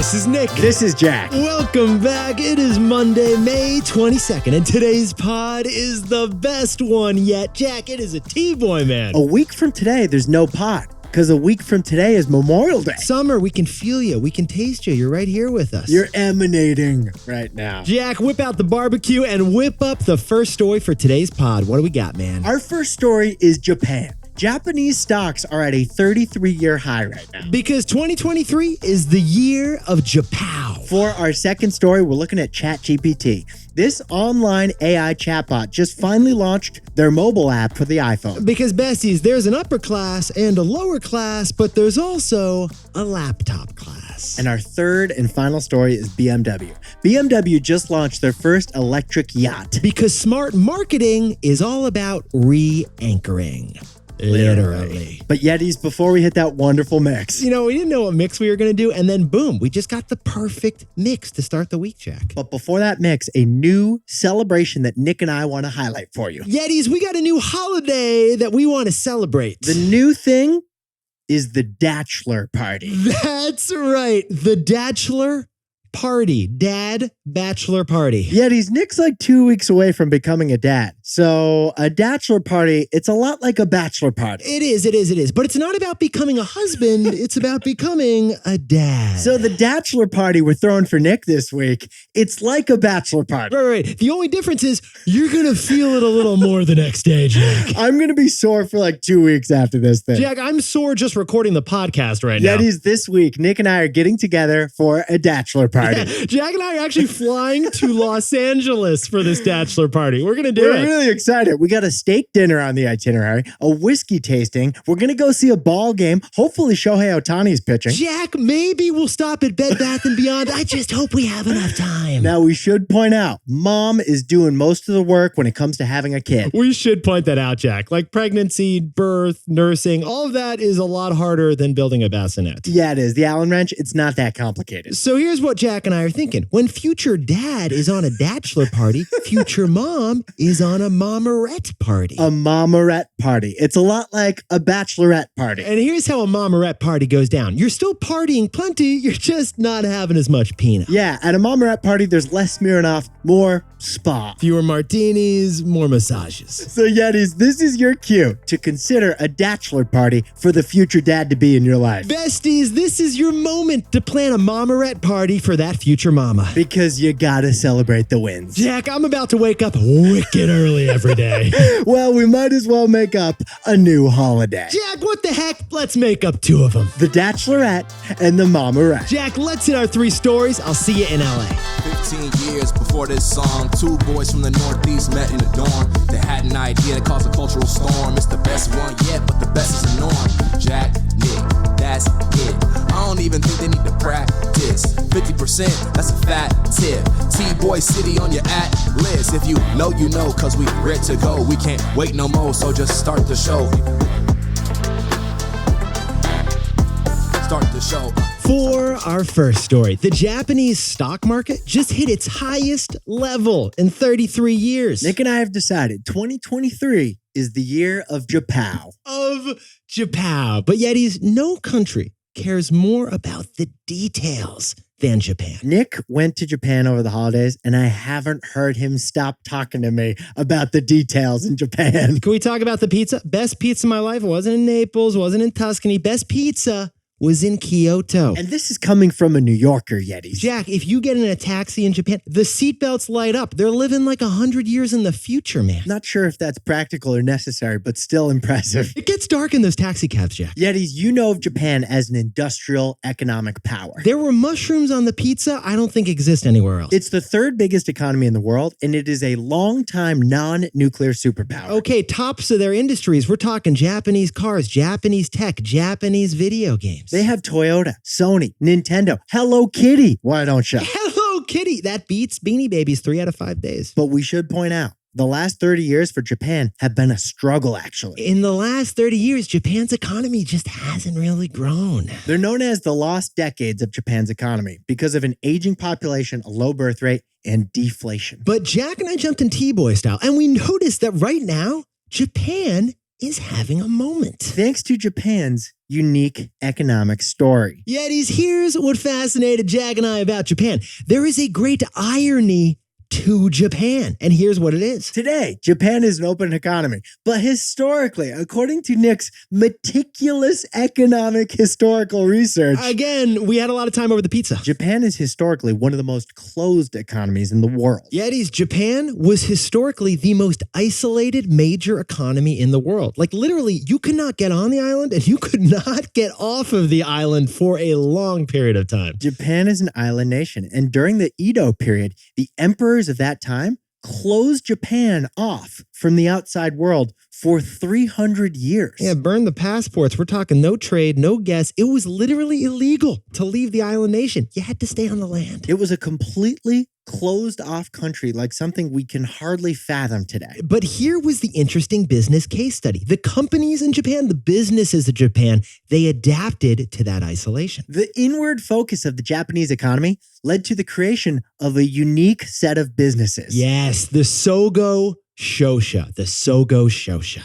This is Nick. This is Jack. Welcome back. It is Monday, May 22nd, and today's pod is the best one yet. Jack, it is a T-Boy, man. A week from today, there's no pod, because a week from today is Memorial Day. Summer, we can feel you. We can taste you. You're right here with us. You're emanating right now. Jack, whip out the barbecue and whip up the first story for today's pod. What do we got, man? Our first story is Japan. Japanese stocks are at a 33-year high right now. Because 2023 is the year of Japow. For our second story, we're looking at ChatGPT. This online AI chatbot just finally launched their mobile app for the iPhone. Because, besties, there's an upper class and a lower class, but there's also a laptop class. And our third and final story is BMW. BMW just launched their first electric yacht. Because smart marketing is all about re-anchoring. Literally. But Yetis, before we hit that wonderful mix. You know, we didn't know what mix we were going to do, and then boom, we just got the perfect mix to start the week, Jack. But before that mix, a new celebration that Nick and I want to highlight for you. Yetis, we got a new holiday that we want to celebrate. The new thing is the bachelor party. That's right. The bachelor party. Dad bachelor party. Yetis, Nick's like 2 weeks away from becoming a dad. So a bachelor party, it's a lot like a bachelor party. It is. But it's not about becoming a husband. It's about becoming a dad. So the bachelor party we're throwing for Nick this week, it's like a bachelor party. Right. The only difference is you're going to feel it a little more the next day, Jack. I'm going to be sore for like 2 weeks after this thing. Jack, I'm sore just recording the podcast right now. Yetis, this week, Nick and I are getting together for a bachelor party. Yeah, Jack and I are actually flying to Los Angeles for this bachelor party. We're going to do it. We're really excited. We got a steak dinner on the itinerary, a whiskey tasting. We're going to go see a ball game. Hopefully Shohei Ohtani's pitching. Jack, maybe we'll stop at Bed Bath & Beyond. I just hope we have enough time. Now, we should point out, Mom is doing most of the work when it comes to having a kid. We should point that out, Jack. Like pregnancy, birth, nursing, all of that is a lot harder than building a bassinet. Yeah, it is. The Allen wrench, it's not that complicated. So here's what Jack and I are thinking. When future dad is on a bachelor party, future mom is on a mommerette party. A mommerette party. It's a lot like a bachelorette party. And here's how a mommerette party goes down. You're still partying plenty, you're just not having as much peanut. Yeah, at a mommerette party, there's less Smirnoff, more spa. Fewer martinis, more massages. So Yetis, this is your cue to consider a bachelor party for the future dad to be in your life. Besties, this is your moment to plan a mommerette party for that future mama. Because you gotta celebrate the wins. Jack, I'm about to wake up wicked early every day. Well, we might as well make up a new holiday. Jack, what the heck? Let's make up two of them. The Bachelorette and the Mommerette. Jack, let's hit our three stories. I'll see you in LA. 15 years before this song, two boys from the Northeast met in the dorm. They had an idea that caused a cultural storm. It's the best one yet, but the best is the norm. Jack, Nick, that's it. I don't even think they need to practice. 50%, that's a fat tip. T-Boy City on your at list. If you know, you know, cause we ready to go. We can't wait no more, so just start the show. Start the show. For our first story, the Japanese stock market just hit its highest level in 33 years. Nick and I have decided 2023 is the year of Japow. But Yetis, no country cares more about the details than Japan. Nick went to Japan over the holidays, and I haven't heard him stop talking to me about the details in Japan. Can we talk about the pizza? Best pizza of my life. It wasn't in Naples, wasn't in Tuscany. Best pizza was in Kyoto. And this is coming from a New Yorker, Yetis. Jack, if you get in a taxi in Japan, the seatbelts light up. They're living like 100 years in the future, man. Not sure if that's practical or necessary, but still impressive. It gets dark in those taxi cabs, Jack. Yetis, you know of Japan as an industrial economic power. There were mushrooms on the pizza I don't think exist anywhere else. It's the third biggest economy in the world, and it is a long-time non-nuclear superpower. Okay, tops of their industries. We're talking Japanese cars, Japanese tech, Japanese video games. They have Toyota, Sony, Nintendo, Hello Kitty. Why don't you? Hello Kitty. That beats Beanie Babies 3 out of 5 days. But we should point out, the last 30 years for Japan have been a struggle, actually. In the last 30 years, Japan's economy just hasn't really grown. They're known as the lost decades of Japan's economy because of an aging population, a low birth rate, and deflation. But Jack and I jumped in T-Boy style, and we noticed that right now, Japan is having a moment. Thanks to Japan's unique economic story. Yetis, here's what fascinated Jack and I about Japan. There is a great irony to Japan, and here's what it is. Today, Japan is an open economy, but historically, according to Nick's meticulous economic historical research, Again, we had a lot of time over the pizza. Japan is historically one of the most closed economies in the world. Yetis, Japan was historically the most isolated major economy in the world. Like literally, you could not get on the island and you could not get off of the island for a long period of time. Japan is an island nation, and during the Edo period, the emperors of that time closed Japan off from the outside world for 300 years. Yeah, burn the passports. We're talking no trade, no guests. It was literally illegal to leave the island nation. You had to stay on the land. It was a completely closed off country, like something we can hardly fathom today. But here was the interesting business case study. The companies in Japan, the businesses of Japan, they adapted to that isolation. The inward focus of the Japanese economy led to the creation of a unique set of businesses. Yes, the Sogo Shosha.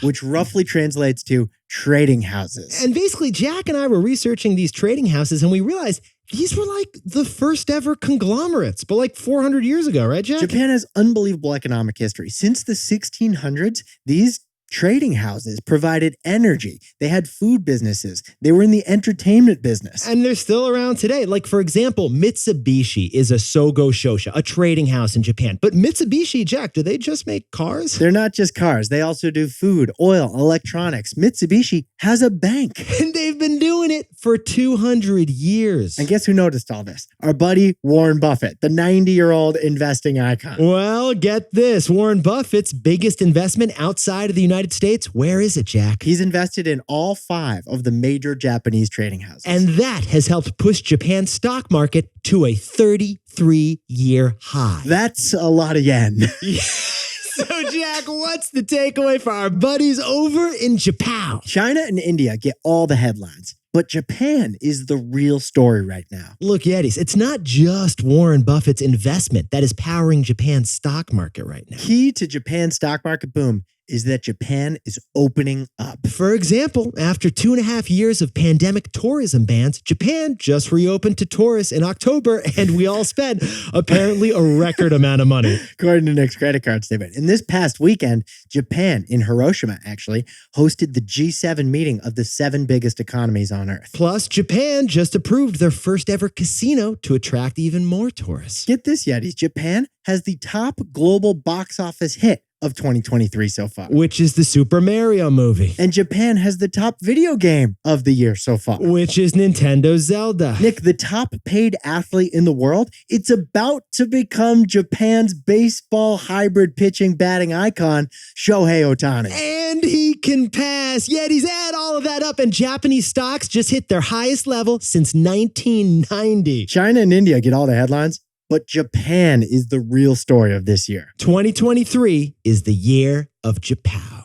Which roughly translates to trading houses. And basically, Jack and I were researching these trading houses, and we realized these were like the first ever conglomerates, but like 400 years ago, right, Jack? Japan has unbelievable economic history. Since the 1600s, these trading houses provided energy. They had food businesses. They were in the entertainment business. And they're still around today. Like, for example, Mitsubishi is a Sogo Shosha, a trading house in Japan. But Mitsubishi, Jack, do they just make cars? They're not just cars. They also do food, oil, electronics. Mitsubishi has a bank. And they've been doing it for 200 years. And guess who noticed all this? Our buddy Warren Buffett, the 90-year-old investing icon. Well, get this. Warren Buffett's biggest investment outside of the United States, where is it, Jack? He's invested in all 5 of the major Japanese trading houses. And that has helped push Japan's stock market to a 33-year high. That's a lot of yen. So, Jack, what's the takeaway for our buddies over in Japan? China and India get all the headlines, but Japan is the real story right now. Look, Yetis, it's not just Warren Buffett's investment that is powering Japan's stock market right now. Key to Japan's stock market boom is that Japan is opening up. For example, after 2.5 years of pandemic tourism bans, Japan just reopened to tourists in October, and we all spent apparently a record amount of money. According to Nick's credit card statement. In this past weekend, Japan, in Hiroshima actually, hosted the G7 meeting of the 7 biggest economies on Earth. Plus, Japan just approved their first ever casino to attract even more tourists. Get this, Yetis. Japan has the top global box office hit of 2023 so far. Which is the Super Mario movie. And Japan has the top video game of the year so far. Which is Nintendo Zelda. Nick, the top paid athlete in the world, it's about to become Japan's baseball hybrid pitching batting icon, Shohei Ohtani. And he can pass. Yetis, add all of that up, and Japanese stocks just hit their highest level since 1990. China and India get all the headlines, but Japan is the real story of this year. 2023 is the year of Japan.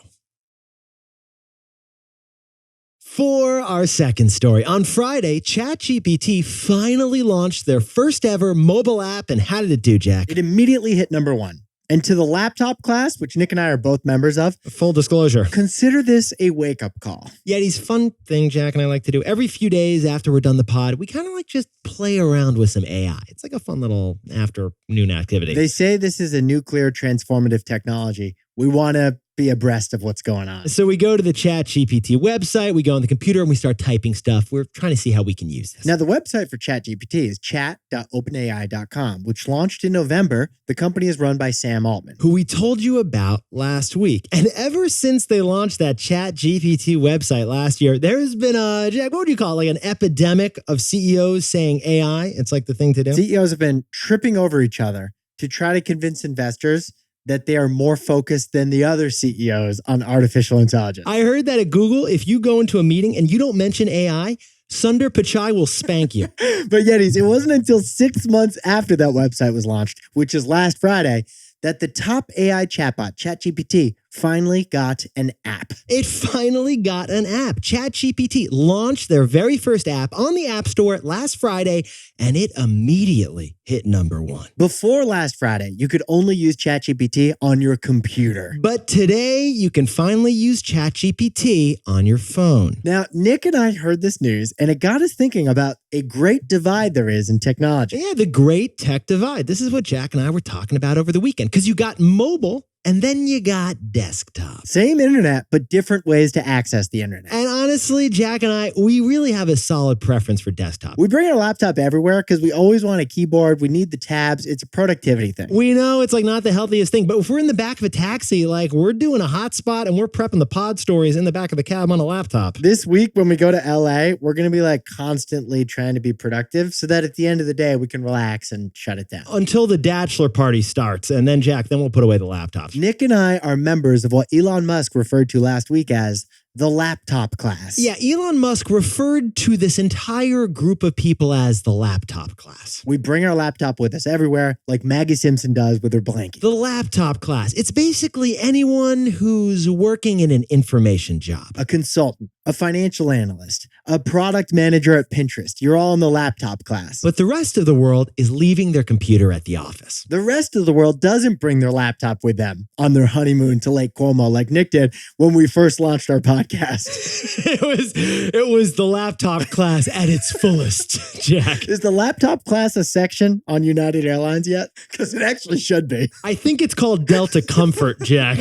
For our second story, on Friday, ChatGPT finally launched their first ever mobile app. And how did it do, Jack? It immediately hit number 1. And to the laptop class, which Nick and I are both members of, Full disclosure. consider this a wake-up call. Yetis, fun thing Jack and I like to do. Every few days after we're done the pod, we kind of like just play around with some AI. It's like a fun little afternoon activity. They say this is a nuclear transformative technology. We want to be abreast of what's going on. So we go to the ChatGPT website, we go on the computer, and we start typing stuff. We're trying to see how we can use this. Now, the website for ChatGPT is chat.openai.com, which launched in November. The company is run by Sam Altman, who we told you about last week. And ever since they launched that ChatGPT website last year, there has been a, Jack, what would you call it? Like an epidemic of CEOs saying AI. It's like the thing to do. CEOs have been tripping over each other to try to convince investors that they are more focused than the other CEOs on artificial intelligence. I heard that at Google, if you go into a meeting and you don't mention AI, Sundar Pichai will spank you. But Yetis, it wasn't until 6 months after that website was launched, which is last Friday, that the top AI chatbot, ChatGPT, finally got an app. It finally got an app. ChatGPT launched their very first app on the App Store last Friday, and it immediately hit number one. Before last Friday, you could only use ChatGPT on your computer. But today, you can finally use ChatGPT on your phone. Now, Nick and I heard this news, and it got us thinking about a great divide there is in technology. Yeah, the great tech divide. This is what Jack and I were talking about over the weekend, because you got mobile and then you got desktop. Same internet, but different ways to access the internet. And honestly, Jack and I, we really have a solid preference for desktop. We bring our laptop everywhere because we always want a keyboard. We need the tabs. It's a productivity thing. We know it's like not the healthiest thing, but if we're in the back of a taxi, like we're doing a hotspot and we're prepping the pod stories in the back of the cab on a laptop. This week, when we go to LA, we're going to be like constantly trying to be productive so that at the end of the day, we can relax and shut it down. Until the bachelor party starts. And then, Jack, then we'll put away the laptop. Nick and I are members of what Elon Musk referred to last week as the laptop class. Yeah, Elon Musk referred to this entire group of people as the laptop class. We bring our laptop with us everywhere, like Maggie Simpson does with her blanket. The laptop class. It's basically anyone who's working in an information job. A consultant, a financial analyst, a product manager at Pinterest. You're all in the laptop class. But the rest of the world is leaving their computer at the office. The rest of the world doesn't bring their laptop with them on their honeymoon to Lake Como like Nick did when we first launched our podcast. It was the laptop class at its fullest, Jack. Is the laptop class a section on United Airlines yet? Because it actually should be. I think it's called Delta Comfort, Jack.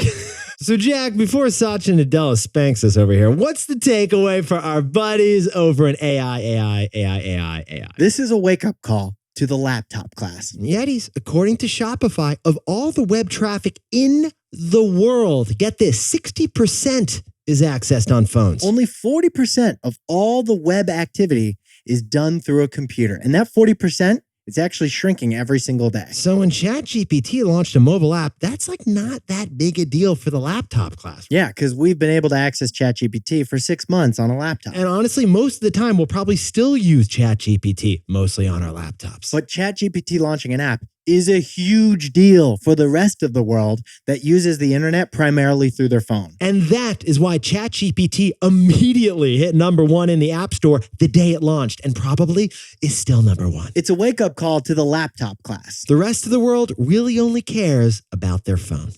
So, Jack, before Sachin Nadella spanks us over here, what's the takeaway for our buddies over in AI? This is a wake-up call to the laptop class. Yetis, according to Shopify, of all the web traffic in the world, get this, 60% is accessed on phones. Only 40% of all the web activity is done through a computer. And that 40%, it's actually shrinking every single day. So when ChatGPT launched a mobile app, that's like not that big a deal for the laptop class. Yeah, because we've been able to access ChatGPT for 6 months on a laptop. And honestly, most of the time, we'll probably still use ChatGPT, mostly on our laptops. But ChatGPT launching an app is a huge deal for the rest of the world that uses the internet primarily through their phone. And that is why ChatGPT immediately hit number one in the App Store the day it launched, and probably is still number one. It's a wake-up call to the laptop class. The rest of the world really only cares about their phone.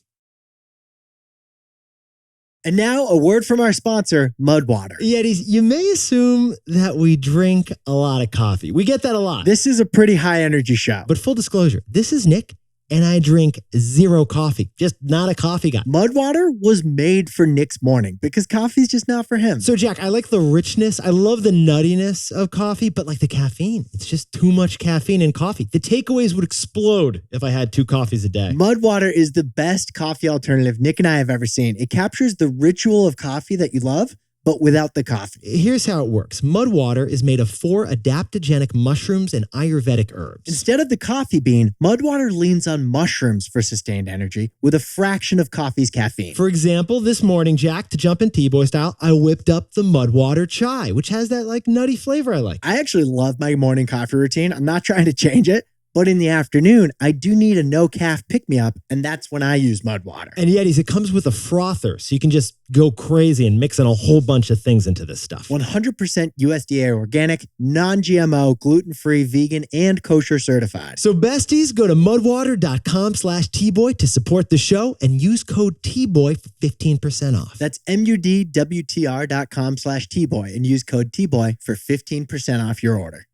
And now a word from our sponsor, Mudwater. Yetis, you may assume that we drink a lot of coffee. We get that a lot. This is a pretty high energy show. But full disclosure, this is Nick, and I drink zero coffee. Just not a coffee guy. Mudwater was made for Nick's morning because coffee's just not for him. So, Jack, I like the richness. I love the nuttiness of coffee, but like the caffeine. It's just too much caffeine in coffee. The takeaways would explode if I had 2 coffees a day. Mudwater is the best coffee alternative Nick and I have ever seen. It captures the ritual of coffee that you love, but without the coffee. Here's how it works. Mudwater is made of 4 adaptogenic mushrooms and Ayurvedic herbs. Instead of the coffee bean, Mudwater leans on mushrooms for sustained energy with a fraction of coffee's caffeine. For example, this morning, Jack, to jump in T-Boy style, I whipped up the Mudwater chai, which has that like nutty flavor I like. I actually love my morning coffee routine. I'm not trying to change it. But in the afternoon, I do need a no-calf pick-me-up, and that's when I use Mudwater. And Yetis, it comes with a frother, so you can just go crazy and mix in a whole bunch of things into this stuff. 100% USDA organic, non-GMO, gluten-free, vegan, and kosher certified. So besties, go to mudwater.com/T-Boy to support the show and use code T-Boy for 15% off. That's MUDWTR.com/T-Boy and use code T-Boy for 15% off your order.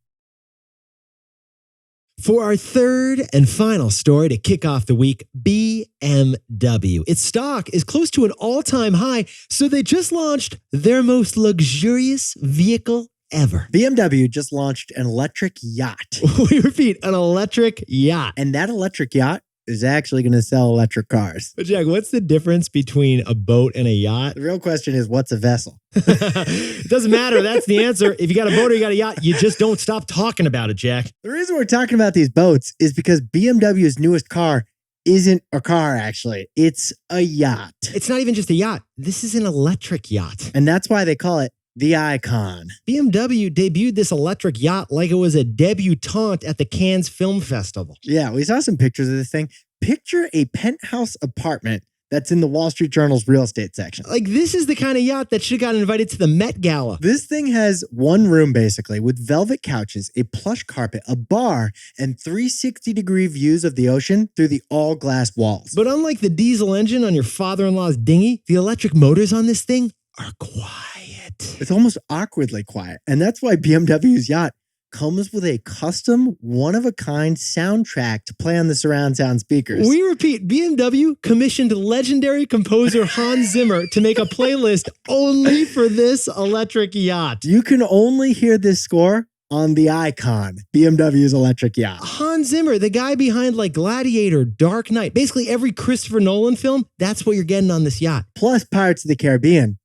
For our third and final story to kick off the week, BMW. Its stock is close to an all-time high, so they just launched their most luxurious vehicle ever. BMW just launched an electric yacht. We repeat, an electric yacht. And that electric yacht is actually going to sell electric cars. But Jack, what's the difference between a boat and a yacht? The real question is, what's a vessel? It doesn't matter. That's the answer. If you got a boat or you got a yacht, you just don't stop talking about it, Jack. The reason we're talking about these boats is because BMW's newest car isn't a car, actually. It's a yacht. It's not even just a yacht. This is an electric yacht. And that's why they call it the Icon. BMW debuted this electric yacht like it was a debutante at the Cannes Film Festival. Yeah, we saw some pictures of this thing. Picture a penthouse apartment that's in the Wall Street Journal's real estate section. Like, this is the kind of yacht that should have gotten invited to the Met Gala. This thing has one room, basically, with velvet couches, a plush carpet, a bar, and 360-degree views of the ocean through the all-glass walls. But unlike the diesel engine on your father-in-law's dinghy, the electric motors on this thing are quiet. It's almost awkwardly quiet. And that's why BMW's yacht comes with a custom, one-of-a-kind soundtrack to play on the surround sound speakers. We repeat, BMW commissioned legendary composer Hans Zimmer to make a playlist only for this electric yacht. You can only hear this score on the icon, BMW's electric yacht. Hans Zimmer, the guy behind like Gladiator, Dark Knight, basically every Christopher Nolan film, that's what you're getting on this yacht. Plus Pirates of the Caribbean,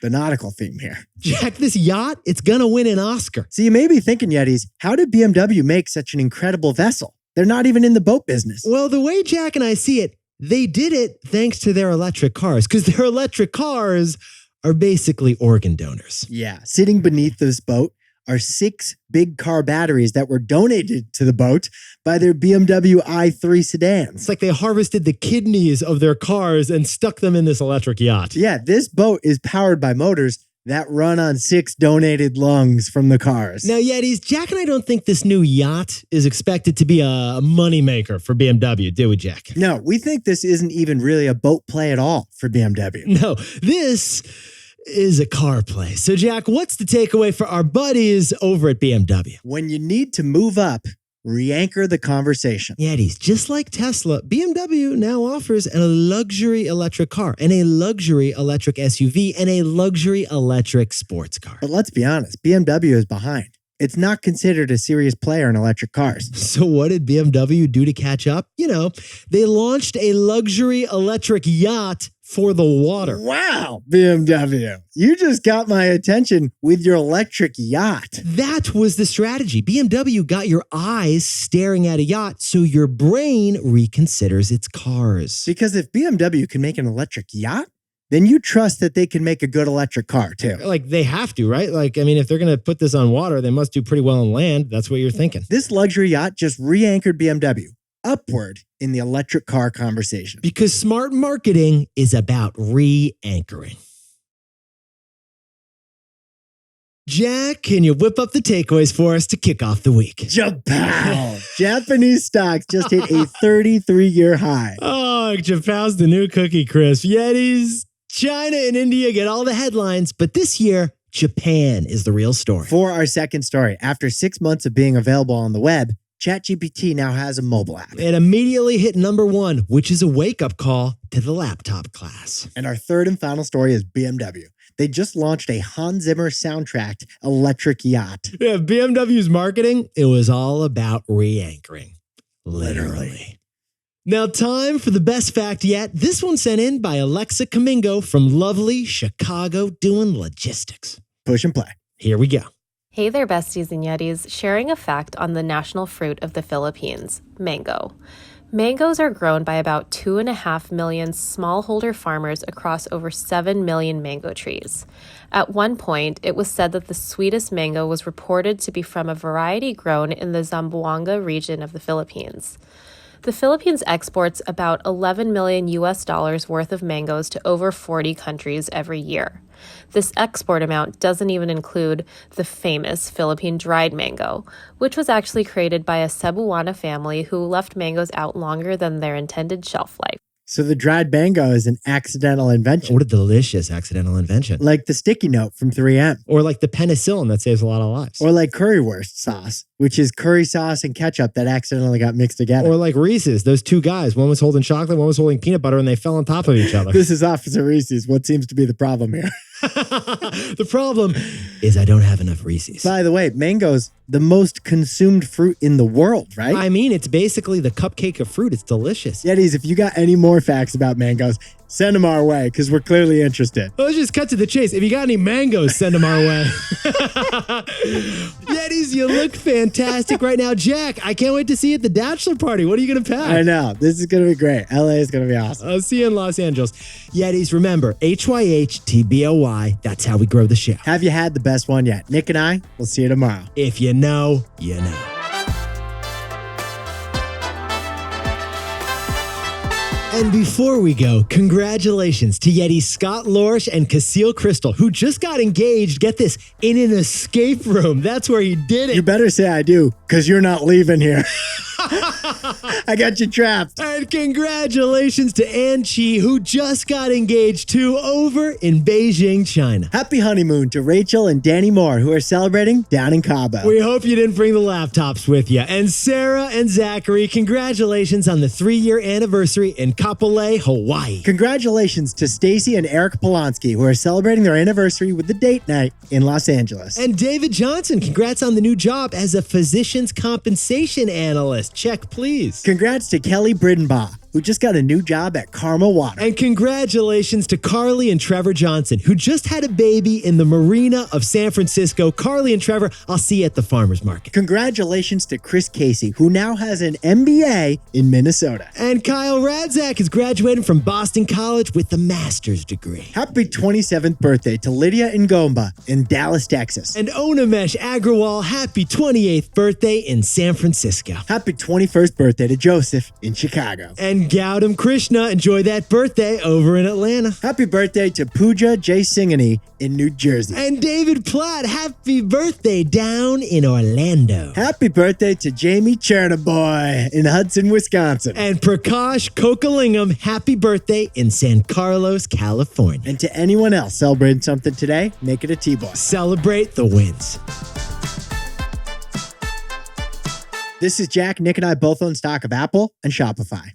the nautical theme here. Jack, this yacht, it's gonna win an Oscar. So you may be thinking, Yetis, how did BMW make such an incredible vessel? They're not even in the boat business. Well, the way Jack and I see it, they did it thanks to their electric cars, because their electric cars are basically organ donors. Yeah, sitting beneath this boat are 6 big car batteries that were donated to the boat by their BMW i3 sedans. It's like they harvested the kidneys of their cars and stuck them in this electric yacht. Yeah, this boat is powered by motors that run on 6 donated lungs from the cars. Now, Yetis, Jack and I don't think this new yacht is expected to be a moneymaker for BMW, do we, Jack? No, we think this isn't even really a boat play at all for BMW. No, this is a car play. So, Jack, what's the takeaway for our buddies over at BMW? When you need to move up, re-anchor the conversation. Yetis, just like Tesla, BMW now offers a luxury electric car and a luxury electric SUV and a luxury electric sports car. But let's be honest, BMW is behind. It's not considered a serious player in electric cars. So what did BMW do to catch up? You know, they launched a luxury electric yacht for the water. Wow, BMW. You just got my attention with your electric yacht. That was the strategy. BMW got your eyes staring at a yacht so your brain reconsiders its cars. Because if BMW can make an electric yacht, then you trust that they can make a good electric car too. Like, they have to, right? Like, I mean, if they're going to put this on water, they must do pretty well on land. That's what you're thinking. This luxury yacht just re-anchored BMW upward in the electric car conversation. Because smart marketing is about re-anchoring. Jack, can you whip up the takeaways for us to kick off the week? Japan. Japanese stocks just hit a 33-year high. Oh, Japan's the new cookie crisp. Yetis, China and India get all the headlines, but this year, Japan is the real story. For our second story, after 6 months of being available on the web, ChatGPT now has a mobile app. It immediately hit #1, which is a wake-up call to the laptop class. And our third and final story is BMW. They just launched a Hans Zimmer soundtracked electric yacht. Yeah, BMW's marketing, it was all about re-anchoring. Literally. Now, time for the best fact yet. This one sent in by Alexa Kamingo from lovely Chicago doing logistics. Push and play. Here we go. Hey there, besties and yetis. Sharing a fact on the national fruit of the Philippines, mango. Mangoes are grown by about 2.5 million smallholder farmers across over 7 million mango trees. At one point, it was said that the sweetest mango was reported to be from a variety grown in the Zamboanga region of the Philippines. The Philippines exports about $11 million worth of mangoes to over 40 countries every year. This export amount doesn't even include the famous Philippine dried mango, which was actually created by a Cebuana family who left mangoes out longer than their intended shelf life. So the dried mango is an accidental invention. What a delicious accidental invention. Like the sticky note from 3M. Or like the penicillin that saves a lot of lives. Or like currywurst sauce, which is curry sauce and ketchup that accidentally got mixed together. Or like Reese's, those two guys. One was holding chocolate, one was holding peanut butter, and they fell on top of each other. This is Officer Reese's. What seems to be the problem here? The problem is I don't have enough Reese's. By the way, mango's the most consumed fruit in the world, right? I mean, it's basically the cupcake of fruit. It's delicious. Yetis, if you got any more facts about mangoes, send them our way because we're clearly interested. Let's just cut to the chase. If you got any mangoes, send them our way. Yetis, you look fantastic right now. Jack, I can't wait to see you at the bachelor party. What are you going to pack? I know. This is going to be great. LA is going to be awesome. I'll see you in Los Angeles. Yetis, remember, HYHTBOY. That's how we grow the show. Have you had the best one yet? Nick and I, we'll see you tomorrow. If you know, you know. And before we go, congratulations to Yeti Scott Lorsch and Cecile Crystal, who just got engaged, get this, in an escape room. That's where he did it. You better say I do, because you're not leaving here. I got you trapped. And congratulations to Ann Chi, who just got engaged too over in Beijing, China. Happy honeymoon to Rachel and Danny Moore, who are celebrating down in Cabo. We hope you didn't bring the laptops with you. And Sarah and Zachary, congratulations on the 3-year anniversary in Kapolei, Hawaii. Congratulations to Stacy and Eric Polanski, who are celebrating their anniversary with the date night in Los Angeles. And David Johnson, congrats on the new job as a physician's compensation analyst. Check, please. Congrats to Kelly Bridenbaugh, who just got a new job at Karma Water. And congratulations to Carly and Trevor Johnson, who just had a baby in the marina of San Francisco. Carly and Trevor, I'll see you at the farmer's market. Congratulations to Chris Casey, who now has an MBA in Minnesota. And Kyle Radzak is graduating from Boston College with a master's degree. Happy 27th birthday to Lydia Ngomba in Dallas, Texas. And Onamesh Agrawal, happy 28th birthday in San Francisco. Happy 21st birthday to Joseph in Chicago. And Gautam Krishna, enjoy that birthday over in Atlanta. Happy birthday to Pooja J. Singani in New Jersey. And David Platt, happy birthday down in Orlando. Happy birthday to Jamie Chernaboy in Hudson, Wisconsin. And Prakash Kokalingam, happy birthday in San Carlos, California. And to anyone else celebrating something today, make it a T-boy. Celebrate the wins. This is Jack. Nick and I both own stock of Apple and Shopify.